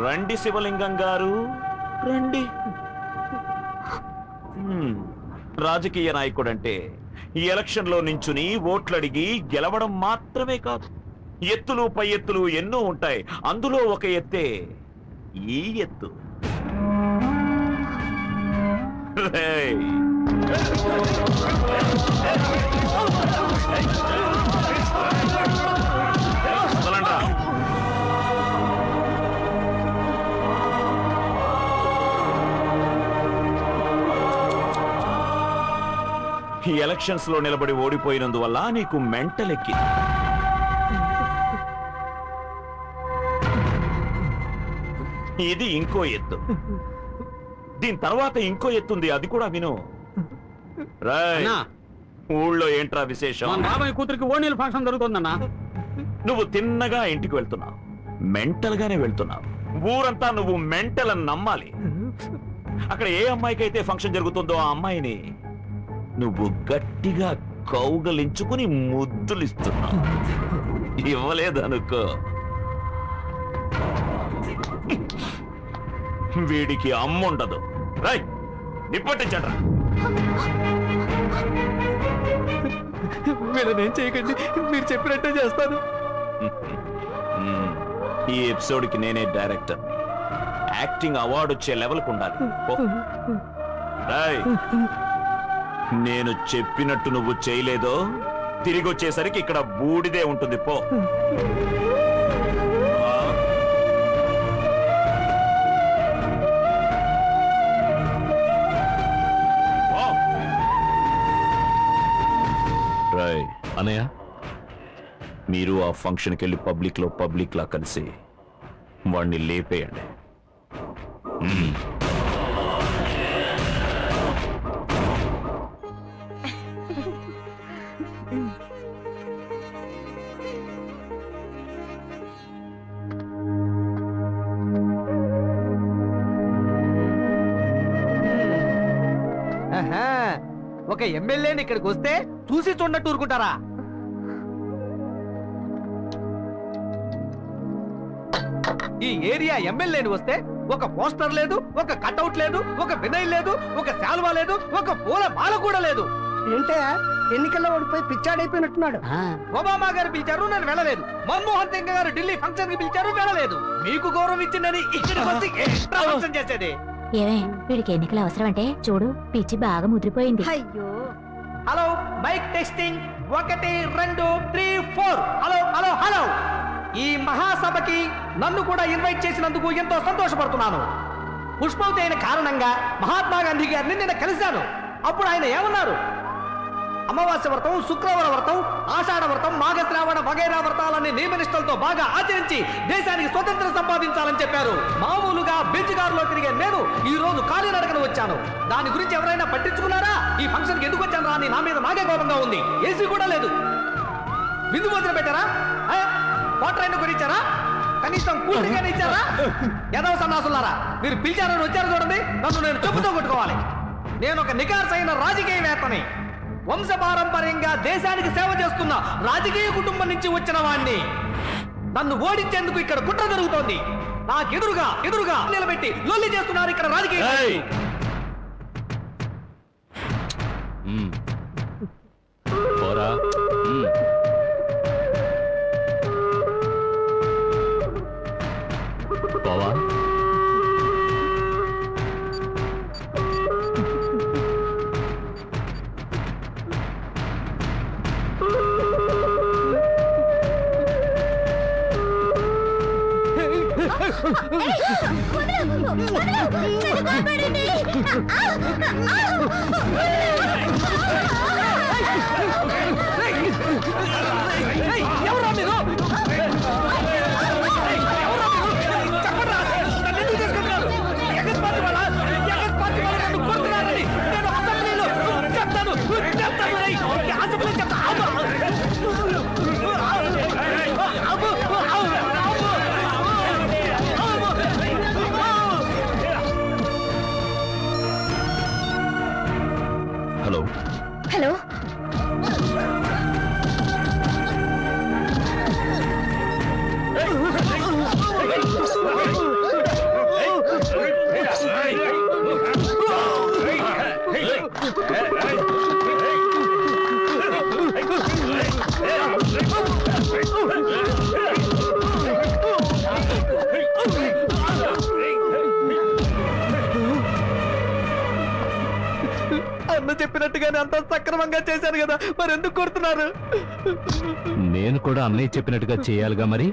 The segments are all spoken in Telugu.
రండి శివలింగం గారు రండి. రాజకీయ నాయకుడంటే ఈ ఎలక్షన్ లో నించుని ఓట్లడిగి గెలవడం మాత్రమే కాదు, ఎత్తులు పై ఎత్తులు ఎన్నో ఉంటాయి. అందులో ఒక ఎత్తే ఈ ఎత్తు. ఈ ఎలక్షన్స్ లో నిలబడి ఓడిపోయినందువల్ల నీకు మెంటల్ ఎక్కింది. ఇది ఇంకో ఎత్తు. దీని తర్వాత ఇంకో ఎత్తుంది, అది కూడా విను. ఊళ్ళో ఏంట్రా విశేషం? బాబాయ్ కూతురికి ఓణీల ఫంక్షన్ జరుగుతుందన్నా. నువ్వు తిన్నగా ఇంటికి వెళ్తున్నావు, మెంటల్ గానే వెళ్తున్నావు. ఊరంతా నువ్వు మెంటల్ అని నమ్మాలి. అక్కడ ఏ అమ్మాయికైతే ఫంక్షన్ జరుగుతుందో ఆ అమ్మాయిని నువ్వు గట్టిగా కౌగలించుకుని ముద్దులిస్తున్నావు. ఇవ్వలేదనుకో, వీడికి అమ్ముండదు. రై నిప్పట్టించండ్రా. వీళ్ళనేం చేయకండి, మీరు చెప్పినట్టే చేస్తాను. ఈ ఎపిసోడ్ కి నేనే డైరెక్టర్. యాక్టింగ్ అవార్డు వచ్చే లెవెల్కి ఉండాలి. నేను చెప్పినట్టు నువ్వు చేయలేదో తిరిగి వచ్చేసరికి ఇక్కడ బూడిదే ఉంటుంది. పో. అన్నయ్య, మీరు ఆ ఫంక్షన్కి వెళ్ళి పబ్లిక్ లా కలిసి వాడిని లేపేయండి. ఒక ఎమ్మెల్యేని ఇక్కడికి వస్తే చూసి చూడనట్టు ఊరుకుంటారా? ఈ ఏరియా ఎమ్మెల్యేని వస్తే ఒక పోస్టర్ లేదు, ఒక కట్అవుట్ లేదు, ఒక వినయ్ లేదు, ఒక శాల్వా లేదు, ఒక పూల మాల కూడా లేదు. ఏంటే ఎన్నికల్లో ఓడిపోయి పిచ్చాడైపోయినట్టున్నాడు. ఒబామా గారు పిలిచారు, నేను వెళ్ళలేదు. మన్మోహన్ సింగ్ గారు ఢిల్లీ ఫంక్షన్ కి పిలిచారు, వెళ్ళలేదు. మీకు గౌరవం ఇచ్చిందని ఇక్కడికి వచ్చి ఎక్స్ట్రా ఫంక్షన్ చేసేది. ఏమే వీడికి ఎన్నికల అవసరం అంటే చూడు, పిచ్చి బాగా ముద్రిపోయింది. అయ్యో. Hello, mike testing 1 2 3 4. Hello hello hello. ఈ మహాసభకి నన్ను కూడా ఇన్వైట్ చేసినందుకు ఎంతో సంతోషపడుతున్నాను. పుష్పవతి అయిన కారణంగా మహాత్మా గాంధీ గారిని నేను కలిశాను. అప్పుడు ఆయన ఏమన్నారు? అమావాస్య వ్రతం, శుక్రవార వ్రతం, ఆషాఢ వ్రతం, మాఘశ్రావణ వగైరా వ్రతాలన్నీ నియమనిష్టలతో బాగా ఆచరించి దేశానికి స్వతంత్రం సంపాదించాలని చెప్పారు. మామూలుగా బెంచ్గారులో తిరిగే నేను ఈ రోజు కాలినడకన వచ్చాను. దాని గురించి ఎవరైనా పట్టించుకున్నారా? ఈ ఫంక్షన్ కి ఎందుకు వచ్చాను రా అని నా మీద నాకే కోపంగా ఉంది. ఏసీ కూడా లేదు. విందు భోజనం పెట్టారా? వాటర్ అయినా కొనిచ్చారా? కనీసం కూల్గానే ఇచ్చారా? ఎదవ సన్నాసులారా, మీరు పిలిచారని వచ్చారు చూడండి. నన్ను నేను చెప్పుతో కొట్టుకోవాలి. నేను ఒక నికార్సైన రాజకీయవేత్తని. వంశపారంపర్యంగా దేశానికి సేవ చేస్తున్న రాజకీయ కుటుంబం నుంచి వచ్చిన వాణ్ణి. నన్ను ఓడించేందుకు ఇక్కడ కుట్ర జరుగుతోంది. నాకెదురుగా నిలబెట్టి లొల్లి చేస్తున్నారు ఇక్కడ రాజకీయ. బావా, ఎవరా మీరు? అన్న చెప్పినట్టుగానే అంత సక్రమంగా చేశాను కదా, మరి ఎందుకు కొడుతున్నారు? నేను కూడా అన్నయ్య చెప్పినట్టుగా చేయాలిగా మరి.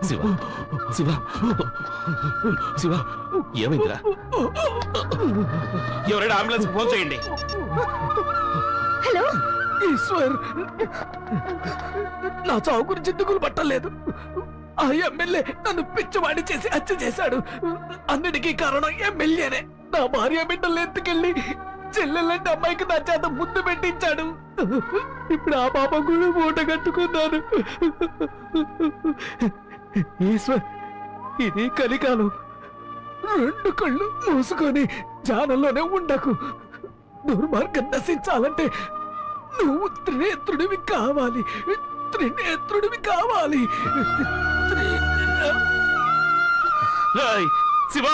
శివ శివ శివ ఏమైందిరా? ఎవరైనా అంబులెన్స్ ఫోన్ చేయండి. హలో ఈశ్వర్, నా చావు గురించి దిగులు పట్టలేదు. ఆ ఎమ్మెల్యే నన్ను పిచ్చివాడి చేసి హత్య చేశాడు. అన్నిటికీ కారణం ఎమ్మెల్యేనే. నా భార్య బిడ్డలు ఎత్తుకెళ్ళి చెల్లెలంటే అమ్మాయికి నా చేత ముద్దు పెట్టించాడు. ఇప్పుడు ఆ పాప కూడా మూట కట్టుకున్నాను. ఈశ్వర్, ఇది కలికాలం. రెండు కళ్ళు మూసుకొని ధ్యానంలోనే ఉండకు. దుర్మార్గం నశించాలంటే నువ్వు త్రినేత్రుడివి కావాలి. త్రినేత్రుడివి కావాలి. శివ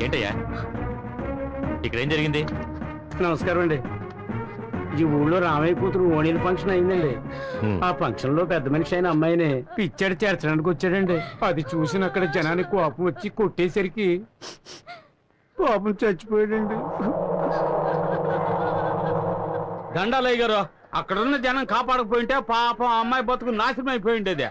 ఏంటయ్యా ఇక్కడ ఏం జరిగింది? నమస్కారం అండి. ఈ ఊళ్ళో రామయ్య కూతురు ఓణీల ఫంక్షన్ అయిందండి. ఆ ఫంక్షన్ లో పెద్ద మనిషి అయిన అమ్మాయిని పిచ్చాడు చేర్చడానికి వచ్చాడండి. అది చూసిన అక్కడ జనానికి కోపం వచ్చి కొట్టేసరికి పాపం చచ్చిపోయాడండి. దండాలయ్య గారు, అక్కడున్న జనం కాపాడకపోయింటే పాపం ఆ అమ్మాయి బతుకు నాశనం అయిపోయిండేదే.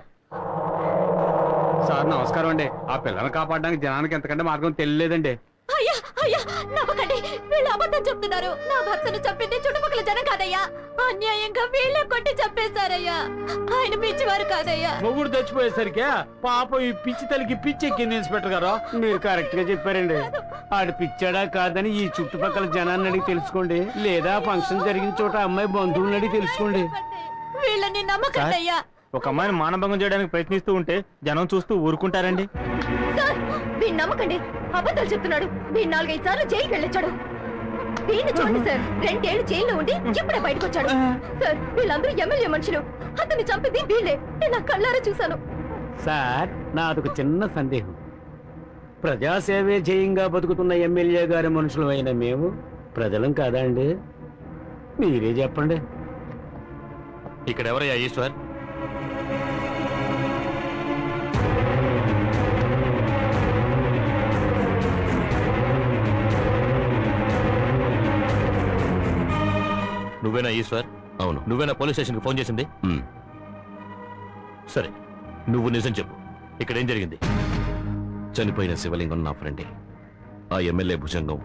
సార్ నమస్కారం అండి. ఆ పిల్లని కాపాడడానికి జనానికి ఎంతకంటే మార్గం తెలియలేదండి. అయ్యా అయ్యా నమ్మకండి, వీళ్ళు అబద్ధం చెప్తున్నారు. నా భర్తను చంపింది చుట్టుపక్కల జనం కాదయ్యా, అన్యాయంగా వీళ్ళే కొట్టి చంపేశారయ్యా. ఆయన పిచ్చివారు కాదయ్యా. మొగుడు తెచ్చిపోయేసరికి పాపం ఈ పిచ్చి తల్లికి పిచ్చి ఎక్కింది ఇన్స్పెక్టర్ గారు. మీరు కరెక్ట్ గా చెప్పారండి. ఆడు పిచ్చాడా కాదని ఈ చుట్టుపక్కల జనాన్ని అడిగి తెలుసుకోండి, లేదా ఫంక్షన్ జరిగిన చోట అమ్మాయి బంధువులను అడిగి తెలుసుకోండి. వీళ్ళని నమ్మకండి అయ్యా. ఒక అమ్మాయిని మానభంగం చేయడానికి ప్రయత్నిస్తూ ఉంటే జనం చూస్తూ ఊరుకుంటారండి. సార్ వీళ్ళు నమ్మకండి, అబద్ధాలు చెప్తున్నాడు. వీళ్ళు 4-5 సార్లు జైలుకి వెళ్ళొచ్చాడు. వీళ్ళు చూడండి సార్, 2 ఏళ్ళు జైల్లో ఉండి ఇప్పుడే బయటకు వచ్చాడు. సార్ వీళ్ళందరూ ఎమ్మెల్యే మనుషులు, అతన్ని చంపింది వీళ్ళే. నేను కళ్ళారా చూశాను. సార్ నాదొక చిన్న సందేహం. ప్రజాసేవే జయంగా బతుకుతున్న ఎమ్మెల్యే గారి మనుషులు అయిన మేము ప్రజలం కాదా అండి? మీరే చెప్పండి. ఇక్కడ ఎవరయ్యా ఈశ్వర్? నువ్వేనా ఈశ్వర్? అవును. నువ్వేనా పోలీస్ స్టేషన్కి ఫోన్ చేసింది? సరే, నువ్వు నిజం చెప్పు. ఇక్కడ ఏం జరిగింది? చనిపోయిన శివలింగం నా ఫ్రెండే. ఆ ఎమ్మెల్యే భుజంగం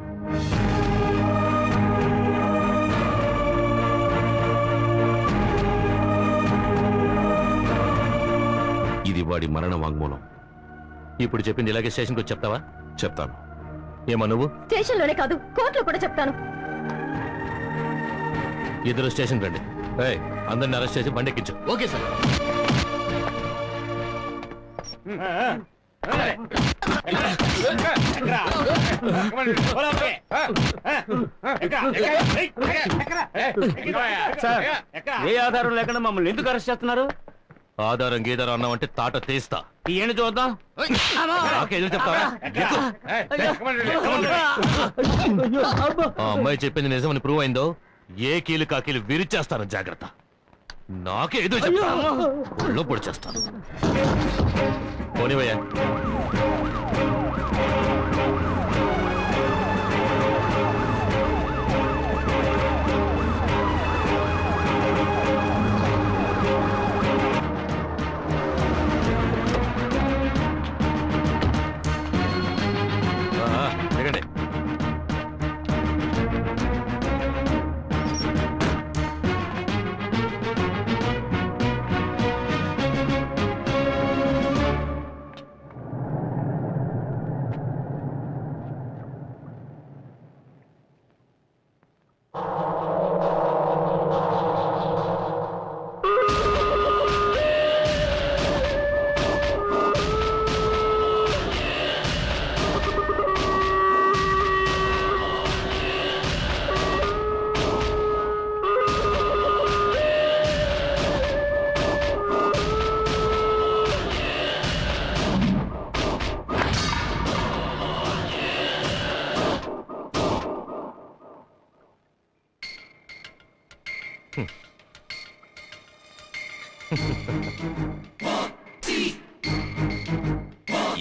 ఇది వాడి మరణ వాంగ్మూలం. ఇప్పుడు చెప్పింది ఇలాగే స్టేషన్కి వచ్చి చెప్తావా? చెప్తాను. ఏమా నువ్వు? స్టేషన్లోనే కాదు, కోర్టులో కూడా చెప్తాను. ఇద్దరు స్టేషన్ రండి. అందరిని అరెస్ట్ చేసి బండెక్కించు. Okay sir. సార్ ఏ ఆధారం లేకుండా మమ్మల్ని ఎందుకు అరెస్ట్ చేస్తున్నారు? ఆధారం గీధారం అన్నావంటే తాట తీస్తా. ఏంటి చూద్దాం. నాకేదో చెప్తావా? ఎక్కు. ఆ అమ్మాయి చెప్పింది నిజమని ప్రూవ్ అయిందో ఏ కీలు కాకీలు విరిచేస్తాను, జాగ్రత్త. నాకేదో చెప్తా, ఒళ్ళో పొడి చేస్తాను. పోనివయ్యా. దిగండి.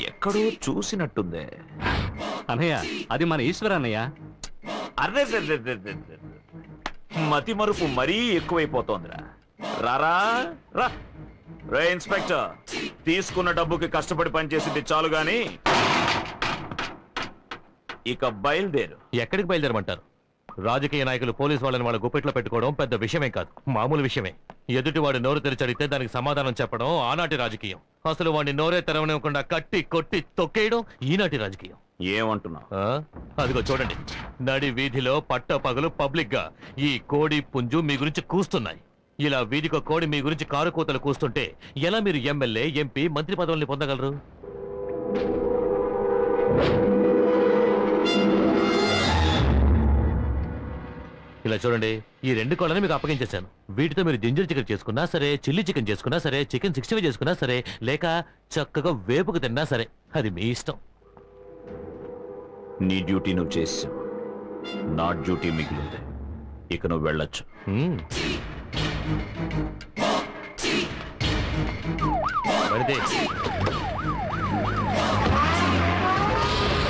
ఎక్కడో చూసినట్టుందే. అన్నయ్య, అది మన ఈశ్వర అన్నయ్య. అర్రే మతి మరుపు మరీ ఎక్కువైపోతోందిరా. రారా రా. రే ఇన్స్పెక్టర్, తీసుకున్న డబ్బుకి కష్టపడి పనిచేసింది చాలు గాని ఇక బయలుదేరు. ఎక్కడికి బయలుదేరమంటారు? రాజకీయ నాయకులు పోలీసు వాళ్ళని వాళ్ళ గుప్పెట్లో పెట్టుకోవడం పెద్ద విషయమే కాదు, మామూలు విషయమే. ఎదుటి వాడి నోరు తెరిచి అడిగితే దానికి సమాధానం చెప్పడం ఆనాటి రాజకీయం. అసలు వాడిని నోరే తెరవనివ్వకుండా కట్టి కొట్టి తొక్కేయడం ఈనాటి రాజకీయం. ఏమంటున్నావు? అదిగో చూడండి, నడి వీధిలో పట్ట పగలు పబ్లిక్ గా ఈ కోడి పుంజు మీ గురించి కూస్తున్నాయి. ఇలా వీధికో కోడి మీ గురించి కారు కూతలు కూస్తుంటే ఎలా మీరు ఎమ్మెల్యే, ఎంపీ, మంత్రి పదవుల్ని పొందగలరు? ఇలా చూడండి, ఈ 2 కోళ్ళని మీకు అప్పగించేశాను. వీటితో మీరు జింజర్ చికెన్ చేసుకున్నా సరే, చిల్లీ చికెన్ చేసుకున్నా సరే, చికెన్ 65 చేసుకున్నా సరే, లేక చక్కగా వేపుకు తిన్నా సరే, అది మీ ఇష్టం. నీ డ్యూటీ నువ్వు చేసావు, నా డ్యూటీ మిగిలింది. ఇక నువ్వు వెళ్ళొచ్చు. వెళితే